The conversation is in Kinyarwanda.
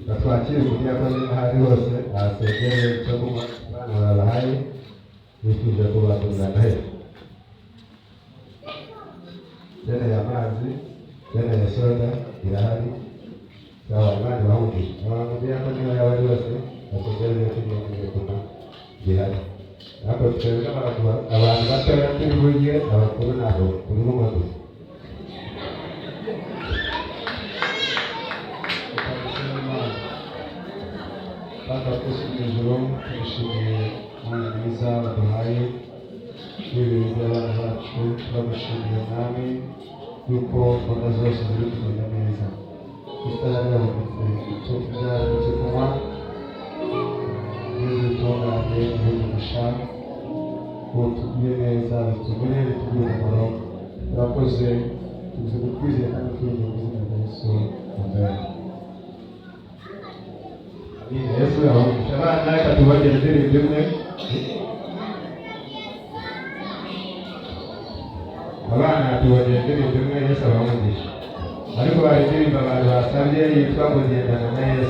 batwakire kugira ko niba hari hose asengere cyo kunywa abana babahaye bifuje kubakundana he ukeneye amazi ukeneye soda irahari sawa abandi bahuje kugira ko niba yaba ari hose asengere kugira kunywa gihari ariko twebwe abantu batoya turi burye abakuru ntabwo turimo gusa Baba twese mu ijoro turishimiye umwanya mwiza waduhaye w'ibintu by'abana bacu turagushimiye mwami yuko gahunda zose ziri kugenda neza tutari yabonetse icyo kurya n'icyo kunywa n'ibitunganye n'ibigurisha ngo tugire neza bitugire bitugire umumaro turakoze tuzi kukwizera kandi twizeye mu izina rya Yesu amen. Yesu yabamugisha abana reka tubagire indirimbo imwe abana tubagire indirimbo imwe Yesu abamugisha ariko hari indirimbo abantu basabye yitwa ngo gendana na Yesu